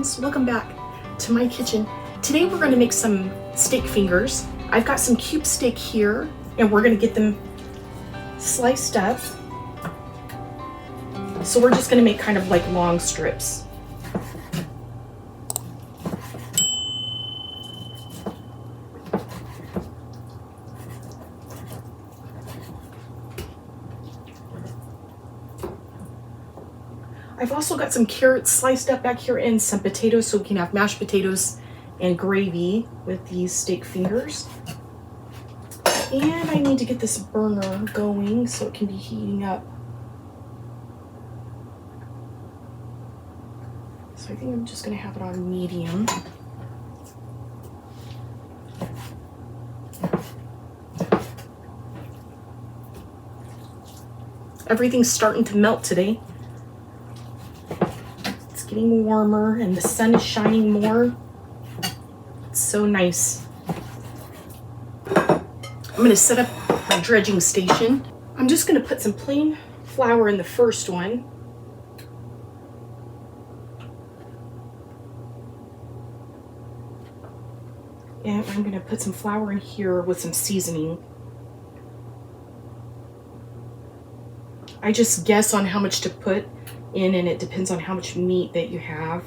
friends, welcome back to my kitchen. Today we're going to make some steak fingers. I've got some cube steak here and we're going to get them sliced up. So we're just going to make kind of like long strips. I've also got some carrots sliced up back here and some potatoes so we can have mashed potatoes and gravy with these steak fingers. And I need to get this burner going so it can be heating up. So I think I'm just going to have it on medium. Everything's starting to melt today. It's getting warmer and the sun is shining more. It's so nice. I'm going to set up my dredging station. I'm just going to put some plain flour in the first one. And I'm going to put some flour in here with some seasoning. I just guess on how much to put in, and it depends on how much meat that you have.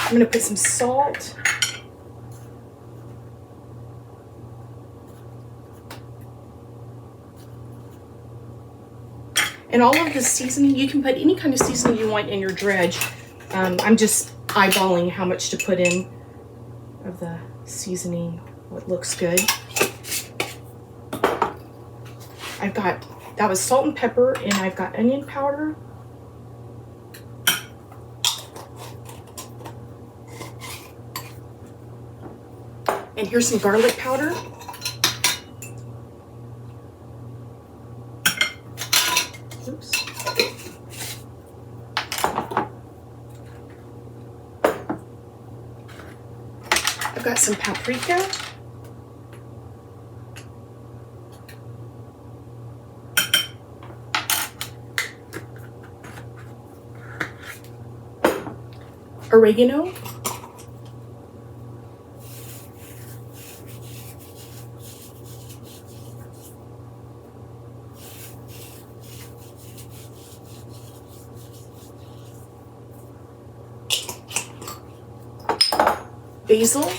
I'm going to put some salt. And all of the seasoning, you can put any kind of seasoning you want in your dredge. I'm just eyeballing how much to put in of the seasoning, what looks good. That was salt and pepper, and I've got onion powder. And here's some garlic powder. Oops. I've got some paprika. Oregano. Basil.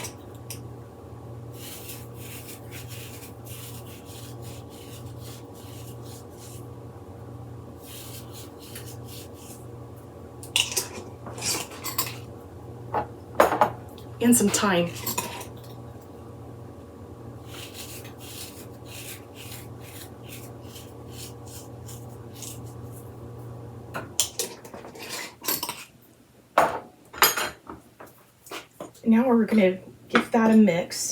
And some thyme. Now we're going to give that a mix.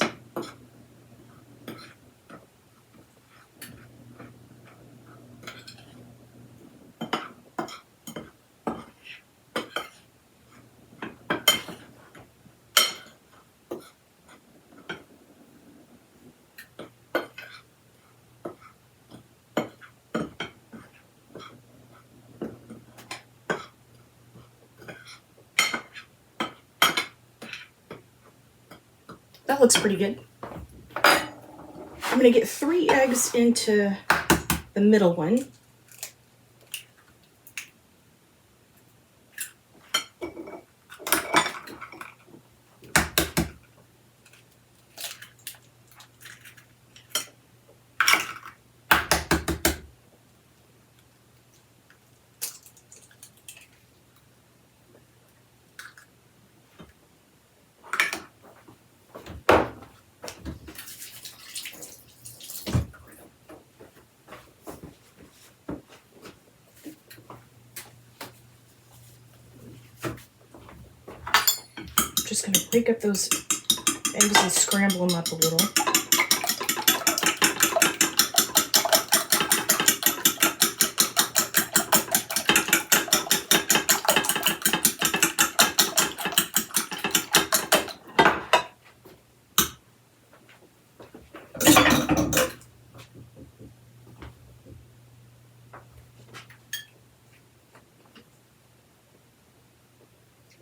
That looks pretty good. I'm going to get 3 eggs into the middle one. Just going to break up those eggs and scramble them up a little.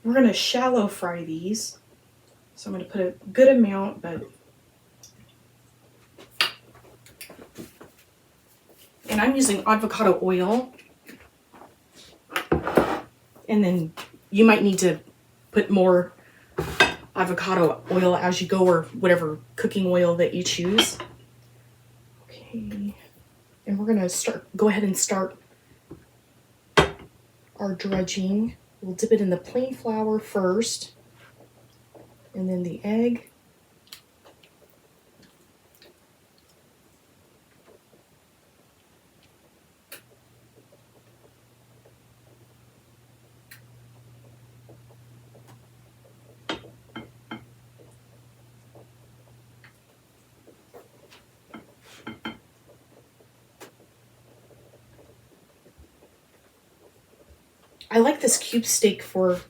We're going to shallow fry these. So I'm going to put a good amount, and I'm using avocado oil. And then you might need to put more avocado oil as you go, or whatever cooking oil that you choose. Okay. And we're going to go ahead and start our dredging. We'll dip it in the plain flour first, and then the egg. I like this cube steak for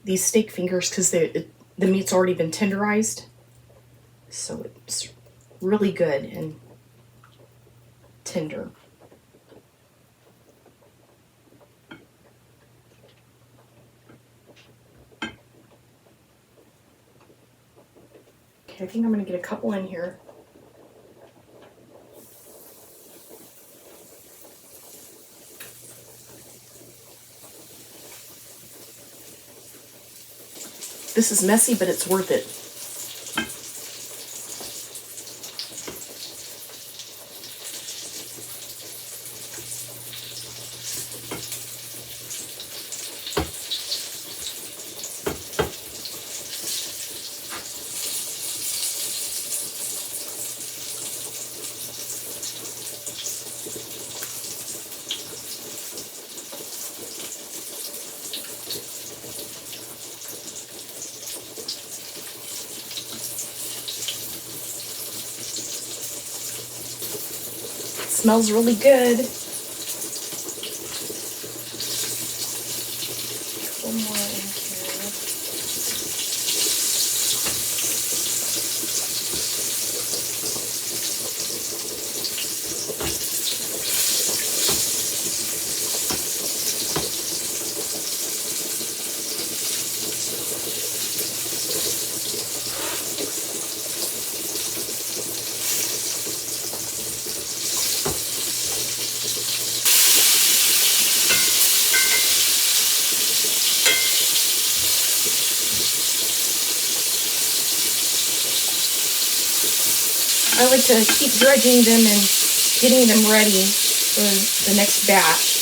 these steak fingers because the meat's already been tenderized. So it's really good and tender. Okay, I think I'm going to get a couple in here. This is messy, but it's worth it. Smells really good. Couple more in here. I like to keep dredging them and getting them ready for the next batch.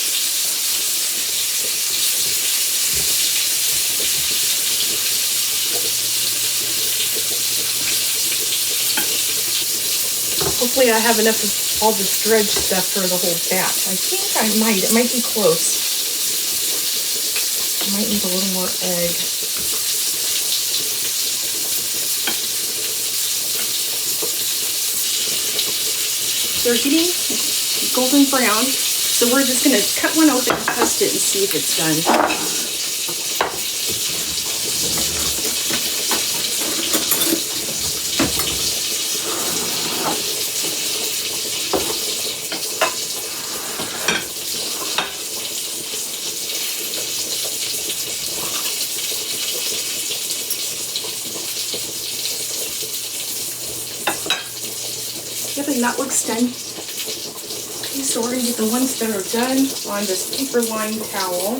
Hopefully I have enough of all this dredge stuff for the whole batch. I think I might. It might be close. I might need a little more egg. They're getting golden brown, so we're just going to cut one open and test it and see if it's done. Yep, and that looks done. Okay, so we're going to get the ones that are done on this paper lined towel.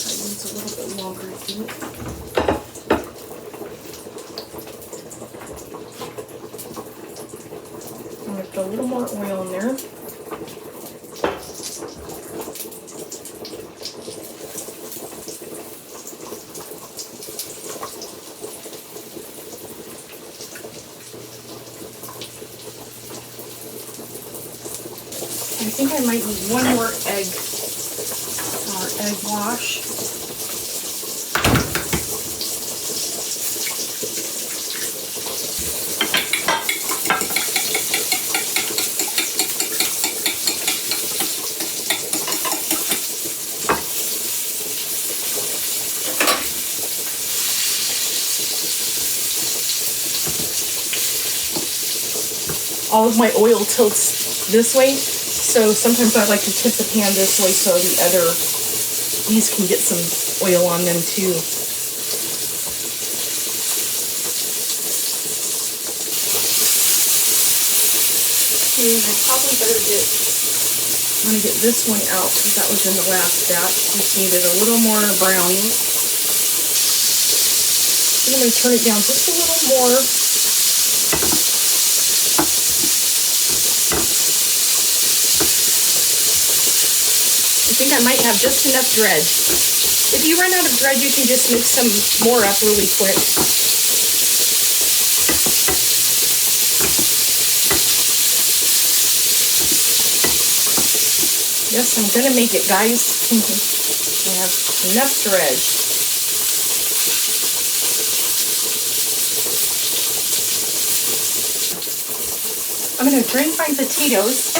That needs a little bit longer heat. I'm going to put a little more oil in there. I think I might need one more egg wash. all of my oil tilts this way. So sometimes I like to tip the pan this way so these can get some oil on them too. Okay, I probably better I'm gonna get this one out because that was in the last batch. Just needed a little more browning. I'm gonna turn it down just a little more. I think I might have just enough dredge. If you run out of dredge, you can just mix some more up really quick. Yes, I'm gonna make it, guys. I have enough dredge. I'm gonna drain my potatoes.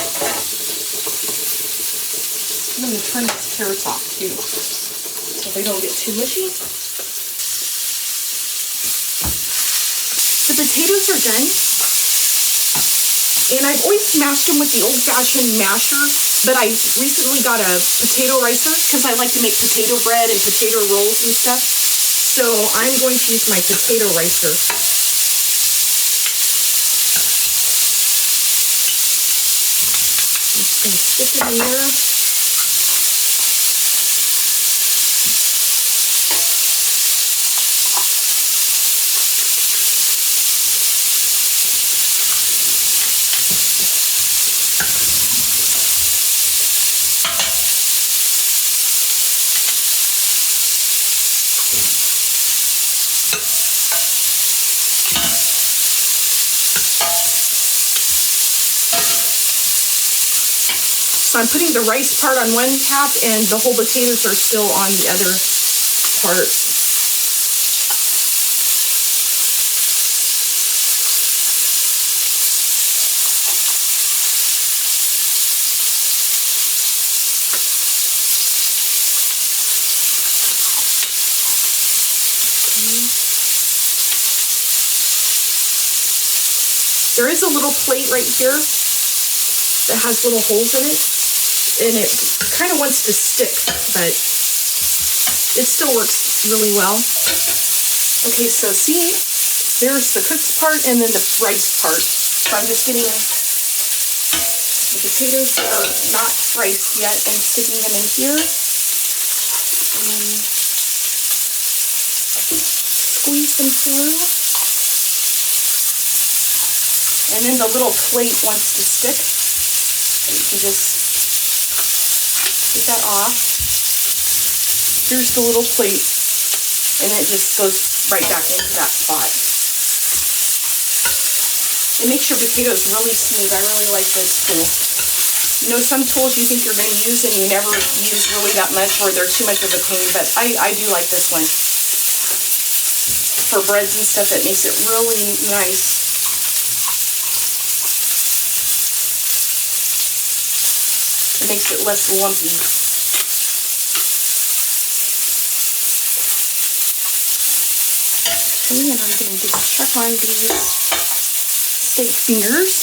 I'm going to turn these carrots off too, so they don't get too mushy. The potatoes are done, and I've always smashed them with the old-fashioned masher, but I recently got a potato ricer because I like to make potato bread and potato rolls and stuff. So I'm going to use my potato ricer. Just going to stick it in there. So I'm putting the rice part on one tap and the whole potatoes are still on the other part. There is a little plate right here that has little holes in it, and it kind of wants to stick, but it still works really well. Okay, so see, there's the cooked part and then the rice part. So I'm just getting the potatoes that are not riced yet and sticking them in here. And squeeze them through. And then the little plate wants to stick. You can just get that off. Here's the little plate, and it just goes right back into that spot. It makes your potatoes really smooth. I really like this tool. You know, some tools you think you're going to use and you never use really that much, or they're too much of a pain, but I do like this one. For breads and stuff, it makes it really nice. It makes it less lumpy. And I'm going to just check on these steak fingers.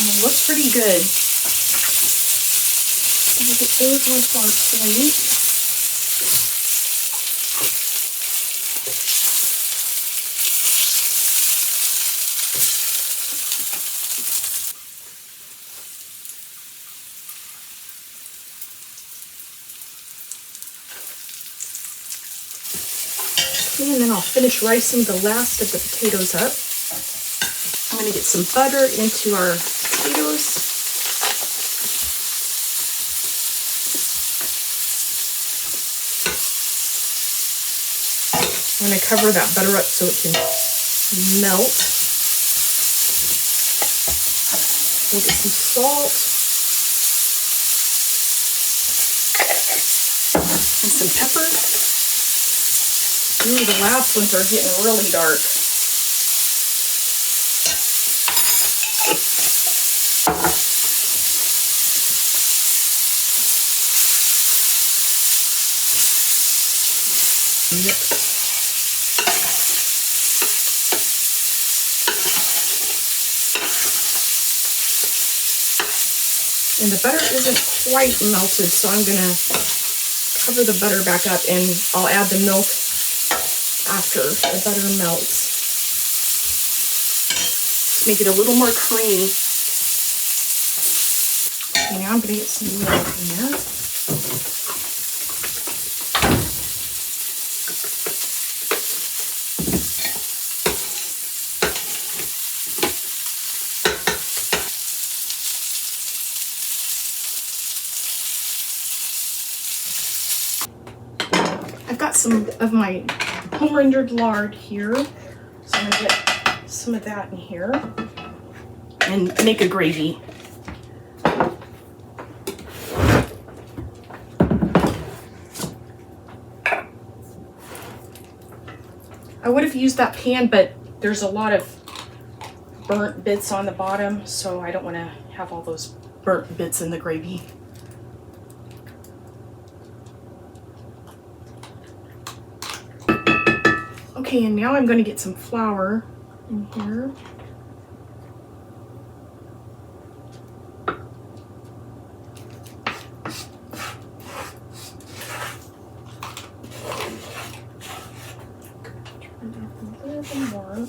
And they look pretty good. So we'll get those onto our plate. And then I'll finish ricing the last of the potatoes up. I'm going to get some butter into our potatoes. I'm going to cover that butter up so it can melt. We'll get some salt and some pepper. Ooh, the last ones are getting really dark. mix. And the butter isn't quite melted, so I'm gonna cover the butter back up and I'll add the milk after the butter melts. Make it a little more creamy. Okay, now I'm gonna get some milk in there. I've got some of my home rendered lard here, so I'm gonna get some of that in here and make a gravy. I would have used that pan, but there's a lot of burnt bits on the bottom, so I don't want to have all those burnt bits in the gravy. Okay, and now I'm going to get some flour in here. Turn it up a little bit more.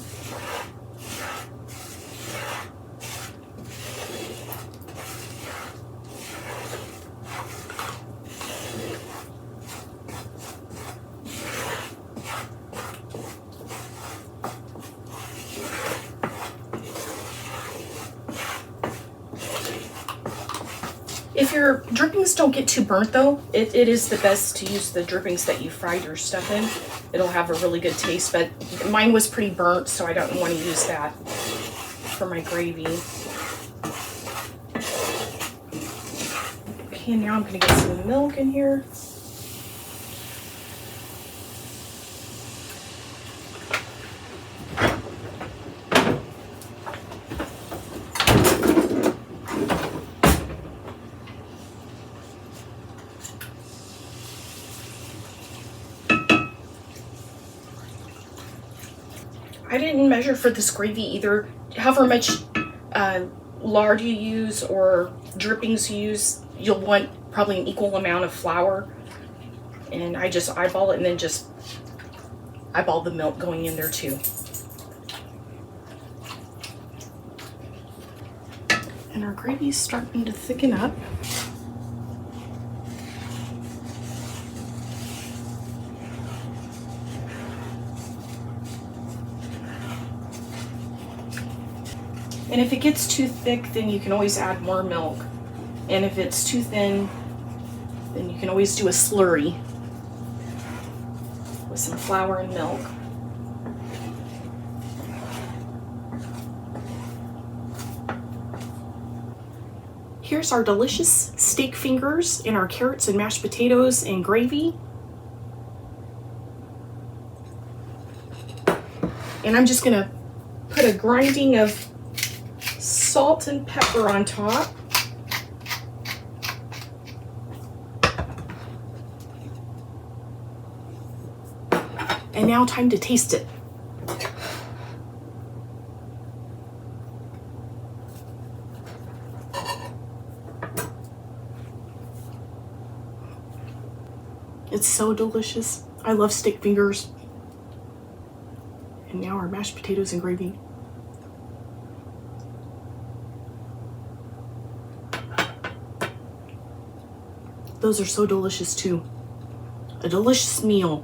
If your drippings don't get too burnt though, it is the best to use the drippings that you fried your stuff in. It'll have a really good taste, but mine was pretty burnt, so I don't want to use that for my gravy. Okay, now I'm going to get some milk in here. I didn't measure for this gravy either. However much lard you use or drippings you use, you'll want probably an equal amount of flour. And I just eyeball it and then just eyeball the milk going in there too. And our gravy's starting to thicken up. And if it gets too thick, then you can always add more milk. And if it's too thin, then you can always do a slurry with some flour and milk. Here's our delicious steak fingers and our carrots and mashed potatoes and gravy. And I'm just gonna put a grinding of salt and pepper on top. And now time to taste it. It's so delicious. I love steak fingers. And now our mashed potatoes and gravy. Those are so delicious too. A delicious meal.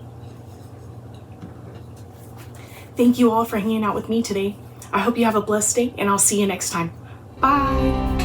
Thank you all for hanging out with me today. I hope you have a blessed day and I'll see you next time. Bye.